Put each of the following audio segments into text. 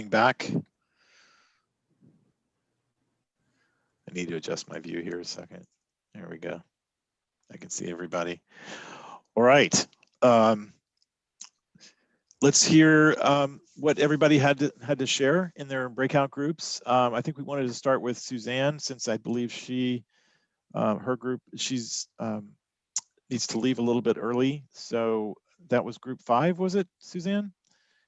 coming back. I need to adjust my view here a second. There we go. I can see everybody. All right. Let's hear what everybody had to share in their breakout groups. I think we wanted to start with Suzanne, since I believe she, her group, she's needs to leave a little bit early. So that was group 5, was it, Suzanne?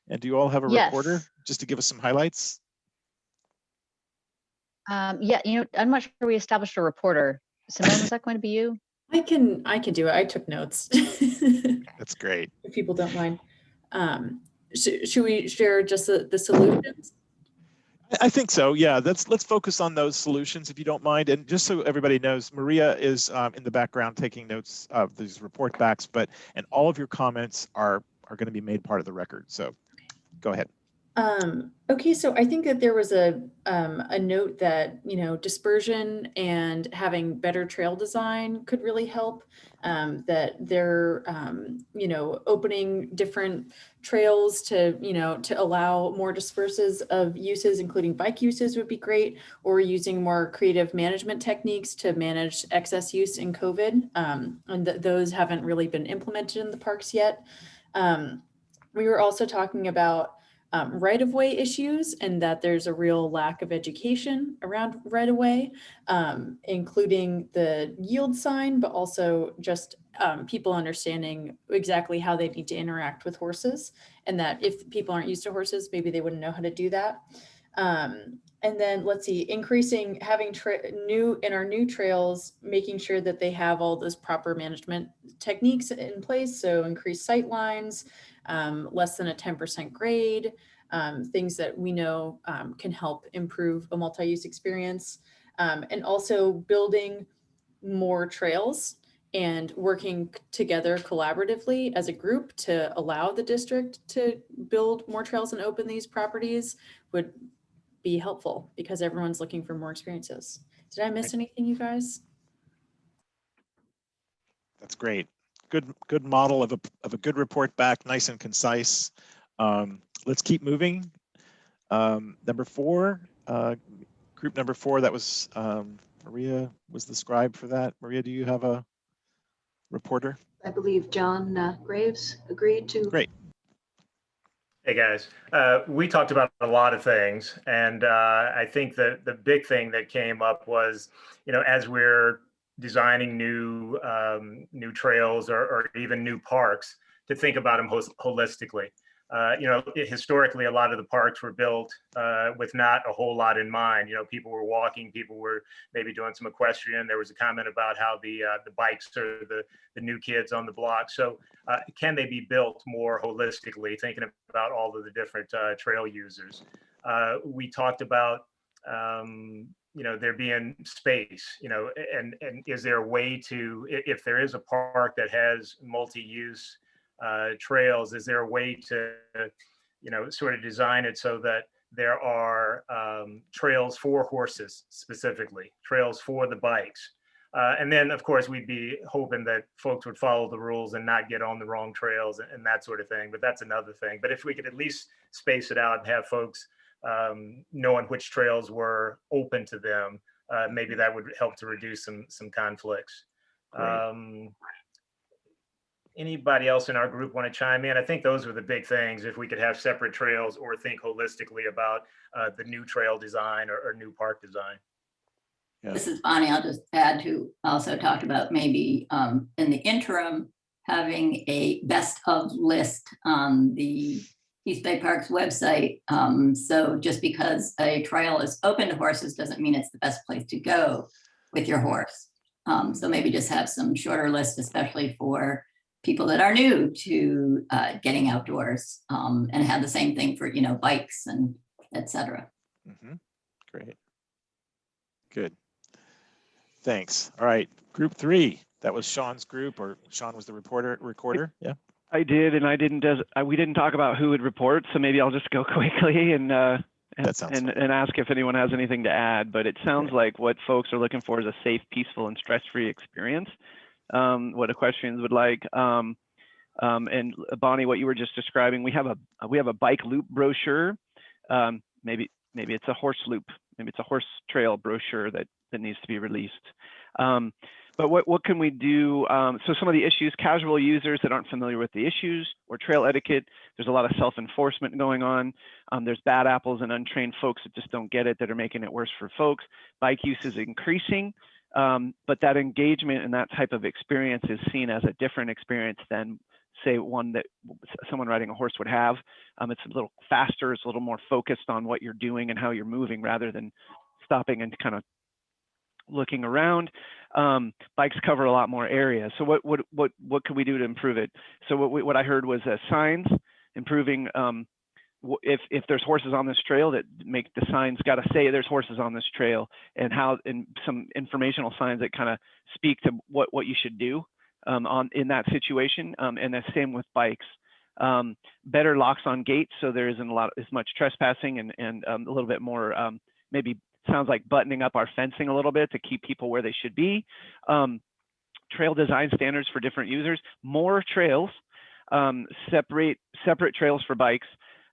And do you all have a reporter just to give us some highlights? Yeah, you know, I'm not sure we established a reporter. Simone, was that going to be you? I can do it. I took notes. That's great. If people don't mind. Should we share just the solutions? I think so. Yeah, let's focus on those solutions if you don't mind. And just so everybody knows, Maria is in the background taking notes of these report backs, and all of your comments are going to be made part of the record. So go ahead. Okay, so I think that there was a note that, you know, dispersion and having better trail design could really help. That they're, you know, opening different trails to, you know, to allow more disperses of uses, including bike uses would be great, or using more creative management techniques to manage excess use in COVID. And those haven't really been implemented in the parks yet. We were also talking about right-of-way issues, and that there's a real lack of education around right-of-way, including the yield sign, but also just people understanding exactly how they need to interact with horses, and that if people aren't used to horses, maybe they wouldn't know how to do that. And then let's see, increasing, having in our new trails, making sure that they have all those proper management techniques in place. So increased sight lines, less than a 10% grade, things that we know can help improve a multi-use experience, and also building more trails and working together collaboratively as a group to allow the district to build more trails and open these properties would be helpful, because everyone's looking for more experiences. Did I miss anything, you guys? That's great. Good model of a good report back, nice and concise. Let's keep moving. Number 4, group number 4, that was Maria was the scribe for that. Maria, do you have a reporter? I believe John Graves agreed to. Great. Hey guys, we talked about a lot of things, and I think that the big thing that came up was, you know, as we're designing new trails or even new parks, to think about them holistically. You know, historically, a lot of the parks were built with not a whole lot in mind. You know, people were walking, people were maybe doing some equestrian. There was a comment about how the bikes are the new kids on the block. So can they be built more holistically, thinking about all of the different trail users? We talked about, you know, there being space, you know, and is there a way to, if there is a park that has multi-use trails, is there a way to, you know, sort of design it so that there are trails for horses specifically, trails for the bikes? And then, of course, we'd be hoping that folks would follow the rules and not get on the wrong trails and that sort of thing. But that's another thing. But if we could at least space it out and have folks knowing which trails were open to them, maybe that would help to reduce some conflicts. Anybody else in our group want to chime in? I think those were the big things. If we could have separate trails or think holistically about the new trail design or new park design. Yeah. This is Bonnie. I'll just add to also talk about maybe in the interim having a best of list on the East Bay Parks website. So just because a trail is open to horses doesn't mean it's the best place to go with your horse. So maybe just have some shorter list, especially for people that are new to getting outdoors, and have the same thing for, you know, bikes and etc. Great. Good. Thanks. All right, group 3. That was Sean's group, or Sean was the recorder. Yeah. I did, and we didn't talk about who would report, so maybe I'll just go quickly and ask if anyone has anything to add. But it sounds like what folks are looking for is a safe, peaceful, and stress-free experience. What equestrians would like. And Bonnie, what you were just describing, we have a bike loop brochure maybe it's a horse loop, maybe it's a horse trail brochure that needs to be released. But what can we do? So some of the issues, casual users that aren't familiar with the issues or trail etiquette, there's a lot of self-enforcement going on. There's bad apples and untrained folks that just don't get it, that are making it worse for folks. Bike use is increasing, but that engagement and that type of experience is seen as a different experience than, say, one that someone riding a horse would have. It's a little faster, it's a little more focused on what you're doing and how you're moving rather than stopping and kind of looking around. Bikes cover a lot more area. So what could we do to improve it? So what I heard was signs, improving. If there's horses on this trail, that make the signs got to say there's horses on this trail, and some informational signs that kind of speak to what you should do in that situation. And the same with bikes. Better locks on gates, so there isn't as much trespassing, and a little bit more maybe. Sounds like buttoning up our fencing a little bit to keep people where they should be. Trail design standards for different users, more trails, separate trails for bikes.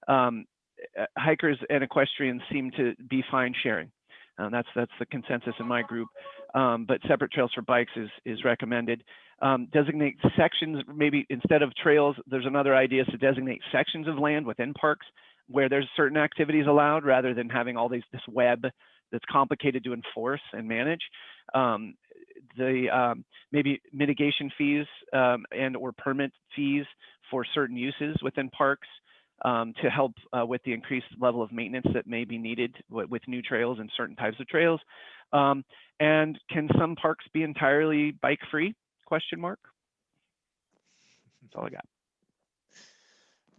Hikers and equestrians seem to be fine sharing. That's the consensus in my group, but separate trails for bikes is recommended. Designate sections, maybe instead of trails, there's another idea to designate sections of land within parks where there's certain activities allowed, rather than having all this web that's complicated to enforce and manage. Maybe mitigation fees and or permit fees for certain uses within parks to help with the increased level of maintenance that may be needed with new trails and certain types of trails. And can some parks be entirely bike free? ? That's all I got.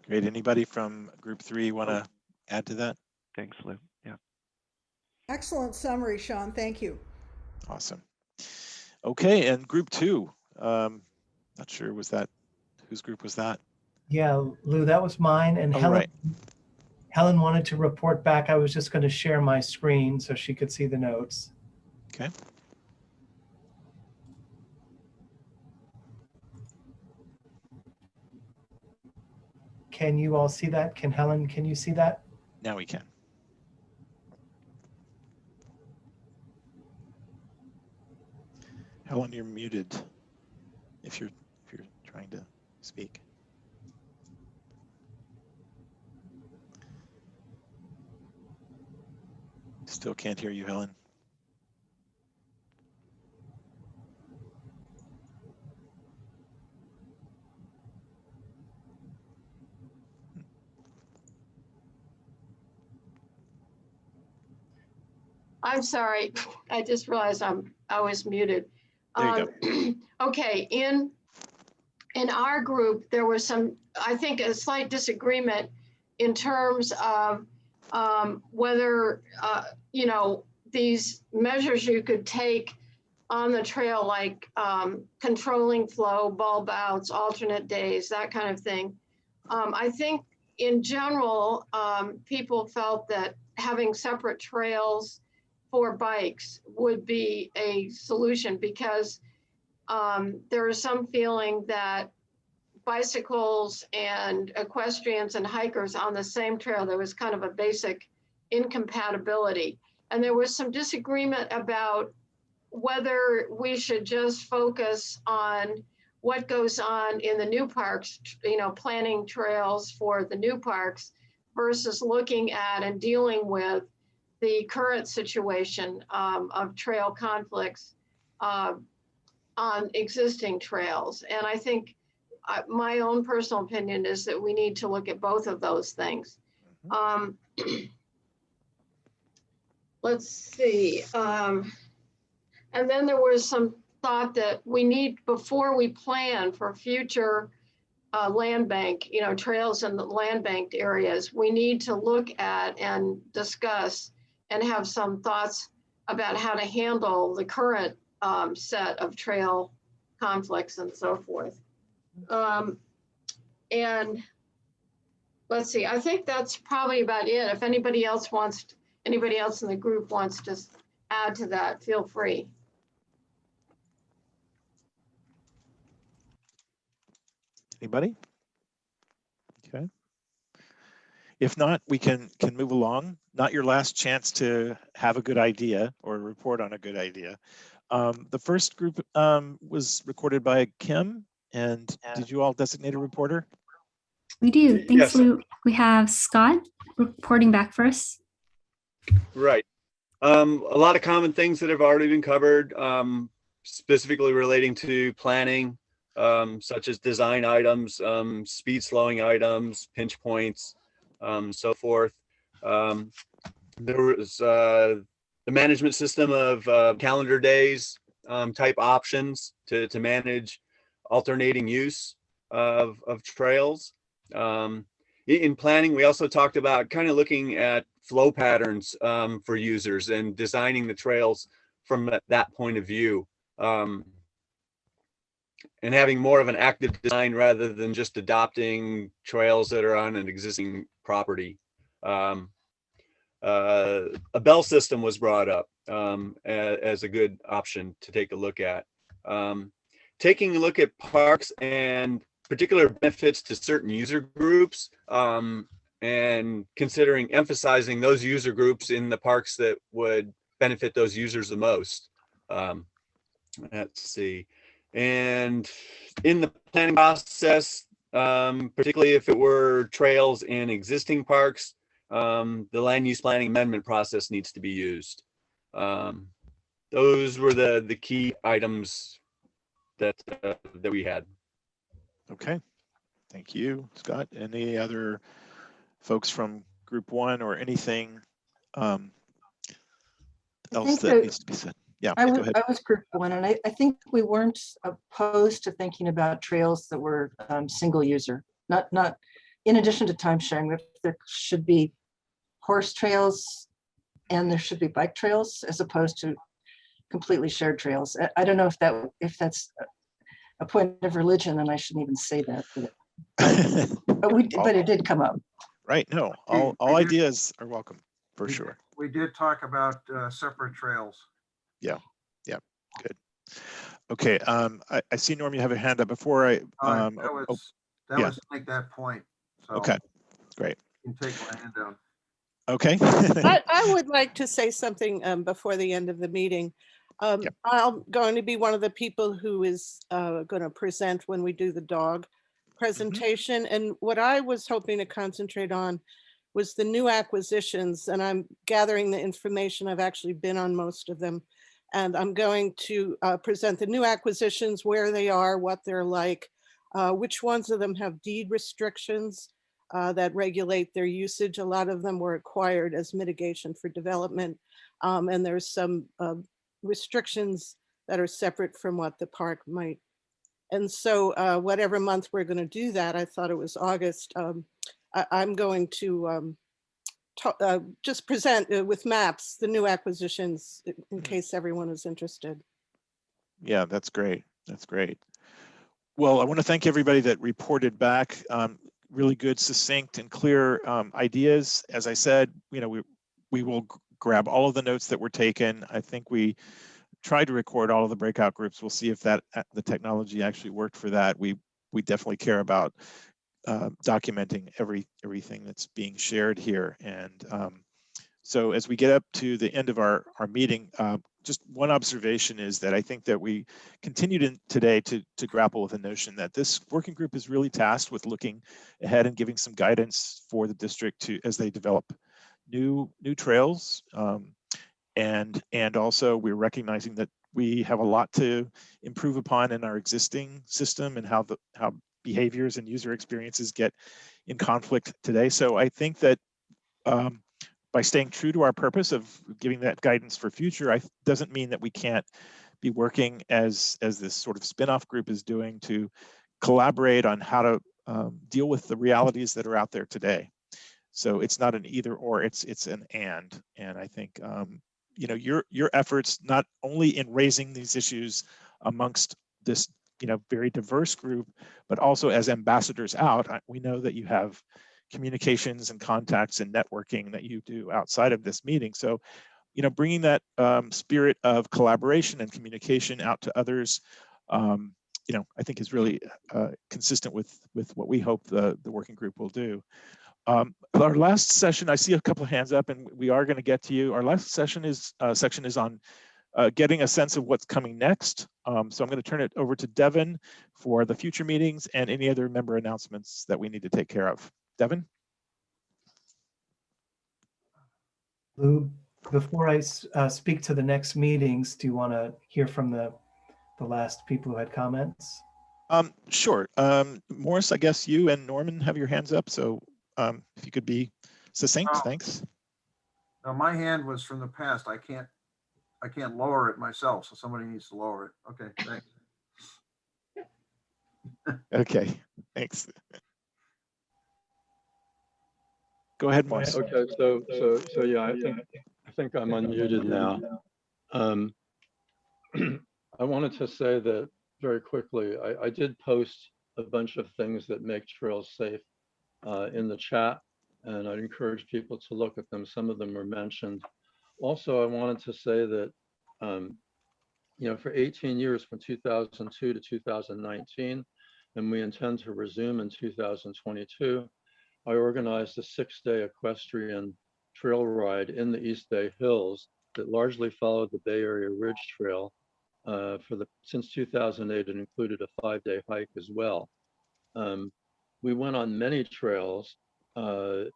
Great. Anybody from group 3 want to add to that? Thanks, Lou. Yeah. Excellent summary, Sean. Thank you. Awesome. Okay, and group 2. Not sure, whose group was that? Yeah, Lou, that was mine. And Helen wanted to report back. I was just going to share my screen so she could see the notes. Okay. Can you all see that? Helen, can you see that? Now we can. Helen, you're muted if you're trying to speak. Still can't hear you, Helen. I'm sorry, I just realized I was muted. There you go. Okay, in our group, there was I think a slight disagreement in terms of whether, these measures you could take on the trail, like controlling flow, bulb outs, alternate days, that kind of thing. I think in general, people felt that having separate trails for bikes would be a solution, because there is some feeling that bicycles and equestrians and hikers on the same trail, there was kind of a basic incompatibility. And there was some disagreement about whether we should just focus on what goes on in the new parks, planning trails for the new parks, versus looking at and dealing with the current situation of trail conflicts on existing trails. And I think my own personal opinion is that we need to look at both of those things. Let's see. And then there was some thought that we need, before we plan for future land bank, trails in the land banked areas, we need to look at and discuss and have some thoughts about how to handle the current set of trail conflicts and so forth. And let's see, I think that's probably about it. If anybody else in the group wants to add to that, feel free. Anybody? Okay. If not, we can move along. Not your last chance to have a good idea or report on a good idea. The first group was recorded by Kim. And did you all designate a reporter? We do. Thanks, Yes. Lou. We have Scott reporting back for us. Right. A lot of common things that have already been covered, specifically relating to planning, such as design items, speed slowing items, pinch points, so forth. There was the management system of calendar days type options to manage alternating use of trails. In planning, we also talked about kind of looking at flow patterns for users and designing the trails from that point of view, and having more of an active design rather than just adopting trails that are on an existing property. A bell system was brought up as a good option to take a look at. Taking a look at parks and particular benefits to certain user groups, and considering emphasizing those user groups in the parks that would benefit those users the most. Let's see. And in the planning process, particularly if it were trails in existing parks, the land use planning amendment process needs to be used. Those were the key items that we had. Okay, thank you, Scott. Any other folks from group one or anything else that needs to be said? Yeah, I go ahead. was group one, and I think we weren't opposed to thinking about trails that were single user, not in addition to time sharing. There should be horse trails and there should be bike trails as opposed to completely shared trails. I don't know if that's a point of religion, and I shouldn't even say that, but it did come up. Right. No, all ideas are welcome for sure. We did talk about separate trails. Yeah. Good. Okay. I see, Norm, you have a hand up. Before I that was to make that point. So okay, great. You can take my hand down. Okay. I would like to say something before the end of the meeting. I'm going to be one of the people who is going to present when we do the dog presentation. And what I was hoping to concentrate on was the new acquisitions. And I'm gathering the information. I've actually been on most of them. And I'm going to present the new acquisitions, where they are, what they're like, which ones of them have deed restrictions that regulate their usage. A lot of them were acquired as mitigation for development. And there's some restrictions that are separate from what the park might. And so whatever month we're going to do that, I thought it was August, I'm going to just present with maps the new acquisitions in case everyone is interested. Yeah, that's great. That's great. Well, I want to thank everybody that reported back. Really good, succinct, and clear ideas. As I said, we will grab all of the notes that were taken. I think we tried to record all of the breakout groups. We'll see if that the technology actually worked for that. We definitely care about documenting everything that's being shared here. And so as we get up to the end of our meeting, just one observation is that I think that we continued today to grapple with the notion that this working group is really tasked with looking ahead and giving some guidance for the district as they develop new trails. And also we're recognizing that we have a lot to improve upon in our existing system and how behaviors and user experiences get in conflict today. So I think that by staying true to our purpose of giving that guidance for future, doesn't mean that we can't be working as this sort of spin-off group is doing to collaborate on how to deal with the realities that are out there today. So it's not an either or, it's an and. And I think your efforts, not only in raising these issues amongst this very diverse group, but also as ambassadors out, we know that you have communications and contacts and networking that you do outside of this meeting. So, bringing that spirit of collaboration and communication out to others, I think is really consistent with what we hope the working group will do. Our last session, I see a couple of hands up, and we are going to get to you. Our last session is section is on getting a sense of what's coming next. So I'm going to turn it over to Devin for the future meetings and any other member announcements that we need to take care of. Devin? Lou, before I speak to the next meetings, do you want to hear from the last people who had comments? Sure. Morris, I guess you and Norman have your hands up. So if you could be succinct, thanks. Now my hand was from the past. I can't lower it myself, so somebody needs to lower it. Okay, thanks. Okay, thanks. Go ahead, Morris. Okay, so yeah, I think I'm unmuted now. I wanted to say that very quickly, I did post a bunch of things that make trails safe in the chat, and I'd encourage people to look at them. Some of them were mentioned. Also, I wanted to say that, you know, for 18 years, from 2002 to 2019, and we intend to resume in 2022, I organized a 6-day equestrian trail ride in the East Bay Hills that largely followed the Bay Area Ridge Trail. Since 2008, it included a 5-day hike as well. We went on many trails, both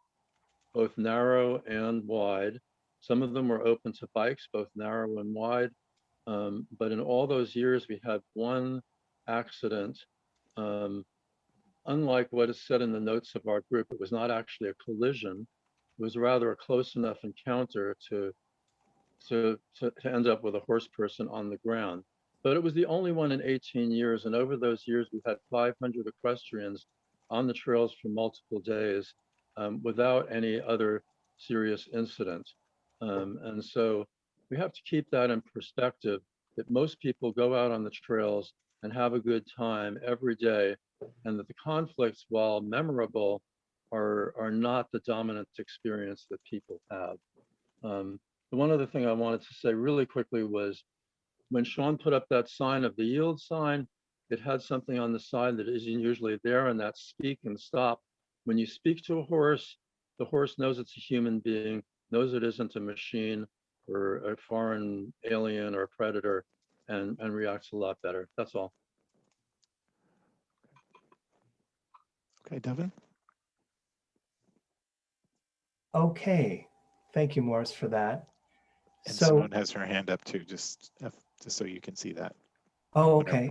narrow and wide. Some of them were open to bikes, both narrow and wide. But in all those years, we had one accident. Unlike what is said in the notes of our group, it was not actually a collision. It was rather a close enough encounter to end up with a horse person on the ground. But it was the only one in 18 years. And over those years, we've had 500 equestrians on the trails for multiple days without any other serious incident. And so we have to keep that in perspective, that most people go out on the trails and have a good time every day, and that the conflicts, while memorable, are not the dominant experience that people have. The one other thing I wanted to say really quickly was, when Sean put up that sign of the yield sign, it had something on the side that isn't usually there, and that's speak and stop. When you speak to a horse, the horse knows it's a human being, knows it isn't a machine or a foreign alien or a predator, and reacts a lot better. That's all. Okay, Devin. Okay, thank you, Morris, for that. And so Simone has her hand up too, just so you can see that. Oh, okay.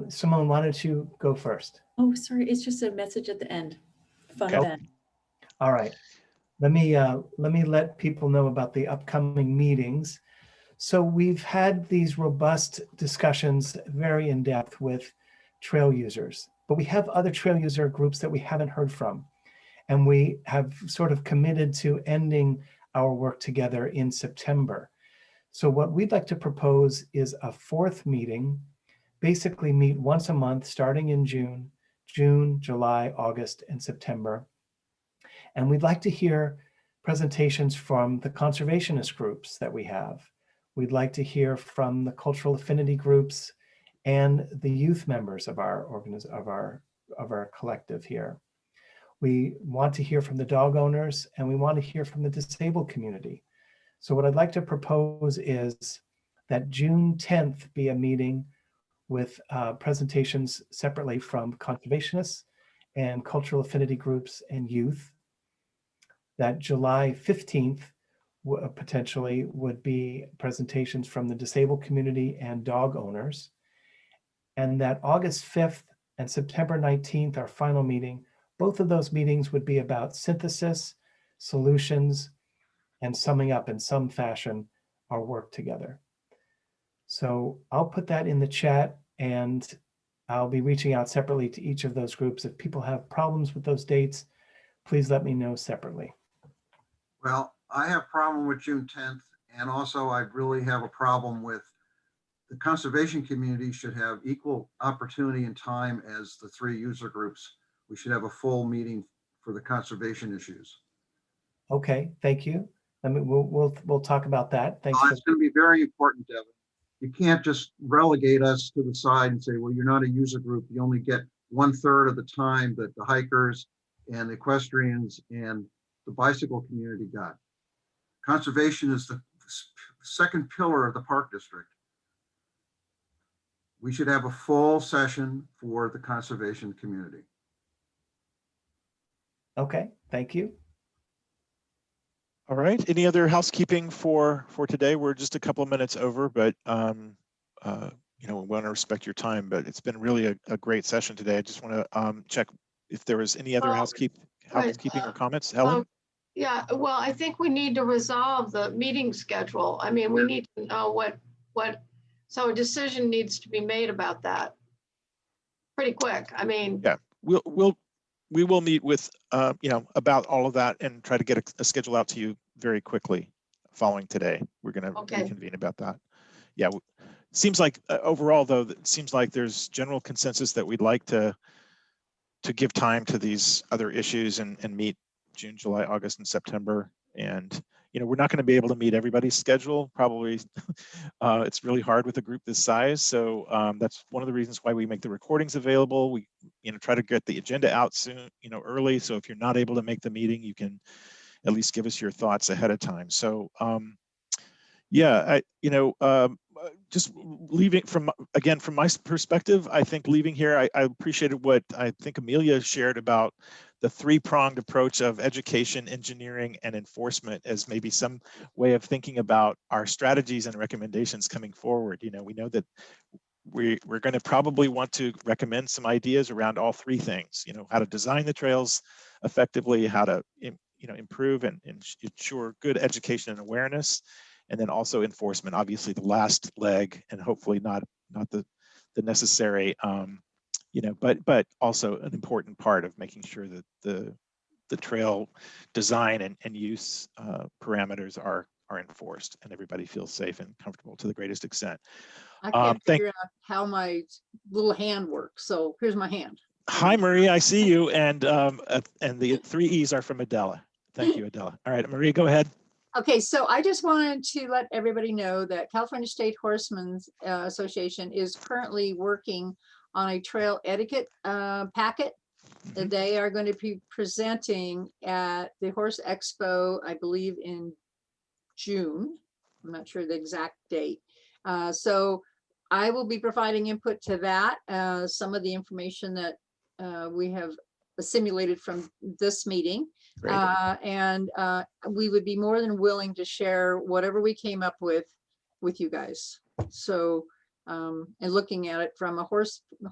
Simone, why don't you go first? Oh, sorry, it's just a message at the end. Fun Okay. event. All right. Let me let people know about the upcoming meetings. So we've had these robust discussions, very in depth, with trail users, but we have other trail user groups that we haven't heard from. And we have sort of committed to ending our work together in September. So what we'd like to propose is a 4th meeting, basically meet once a month, starting in June, July, August, and September. And we'd like to hear presentations from the conservationist groups that we have. We'd like to hear from the cultural affinity groups and the youth members of our collective here. We want to hear from the dog owners, and we want to hear from the disabled community. So what I'd like to propose is that June 10th be a meeting with presentations separately from conservationists and cultural affinity groups and youth. That July 15th potentially would be presentations from the disabled community and dog owners. And that August 5th and September 19th, our final meeting, both of those meetings would be about synthesis, solutions, and summing up in some fashion our work together. So I'll put that in the chat, and I'll be reaching out separately to each of those groups. If people have problems with those dates, please let me know separately. Well, I have a problem with June 10th, and also I really have a problem with the conservation community should have equal opportunity and time as the 3 user groups. We should have a full meeting for the conservation issues. Okay, thank you. We'll talk about that. Thanks. It's going to be very important, Devin. You can't just relegate us to the side and say, well, you're not a user group. You only get 1/3 of the time that the hikers and the equestrians and the bicycle community got. Conservation is the second pillar of the park district. We should have a full session for the conservation community. Okay, thank you. All right. Any other housekeeping for today? We're just a couple of minutes over, but you know, we want to respect your time. But it's been really a great session today. I just want to check if there was any other housekeeping or comments. Helen? Yeah, well, I think we need to resolve the meeting schedule. I mean, we need to know so a decision needs to be made about that pretty quick. I mean, yeah, we will meet with you know, about all of that and try to get a schedule out to you very quickly following today. We're going to reconvene about that. Yeah, seems like overall though, it seems like there's general consensus that we'd like to give time to these other issues and meet June, July, August, and September. And you know, we're not going to be able to meet everybody's schedule. Probably, it's really hard with a group this size. So that's one of the reasons why we make the recordings available. We, you know, try to get the agenda out soon, you know, early. So if you're not able to make the meeting, you can at least give us your thoughts ahead of time. So yeah, just leaving from my perspective, I think leaving here, I appreciated what I think Amelia shared about the three-pronged approach of education, engineering, and enforcement as maybe some way of thinking about our strategies and recommendations coming forward. You know, we know that we're going to probably want to recommend some ideas around all three things. You know, how to design the trails effectively, how to improve and ensure good education and awareness, and then also enforcement, obviously the last leg, and hopefully not the necessary, but also an important part of making sure that the trail design and use parameters are enforced and everybody feels safe and comfortable to the greatest extent. I can't figure out how my little hand works, so here's my hand. Hi, Marie, I see you, and the 3 E's are from Adela. Thank you, Adela. All right, Marie, go ahead. Okay, so I just wanted to let everybody know that California State Horsemen's Association is currently working on a trail etiquette packet that they are going to be presenting at the Horse Expo, I believe in June. I'm not sure the exact date. So I will be providing input to that, some of the information that we have simulated from this meeting. And we would be more than willing to share whatever we came up with you guys. So, and looking at it from a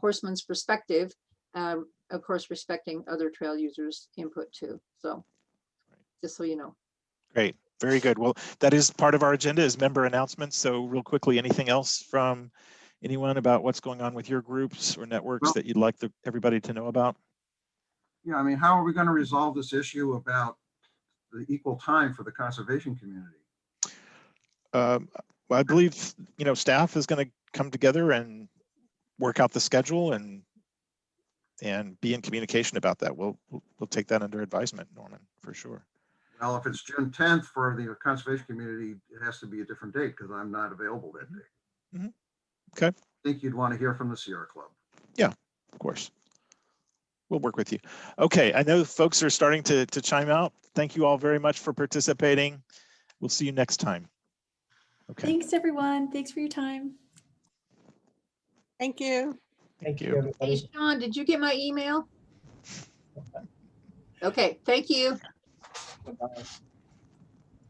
horseman's perspective, of course, respecting other trail users' input too. So just so you know. Great, very good. Well, that is part of our agenda is member announcements. So real quickly, anything else from anyone about what's going on with your groups or networks that you'd like everybody to know about? Yeah, I mean, how are we going to resolve this issue about the equal time for the conservation community? Well, I believe, you know, staff is going to come together and work out the schedule and be in communication about that. We'll take that under advisement, Norman, for sure. Well, if it's June 10th for the conservation community, it has to be a different date because I'm not available that day. Okay. I think you'd want to hear from the Sierra Club. Yeah, of course. We'll work with you. Okay, I know folks are starting to chime out. Thank you all very much for participating. We'll see you next time. Okay. Thanks, everyone. Thanks for your time. Thank you. Thank you, everybody. Hey, Sean, did you get my email? Okay, thank you.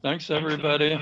Thanks, everybody.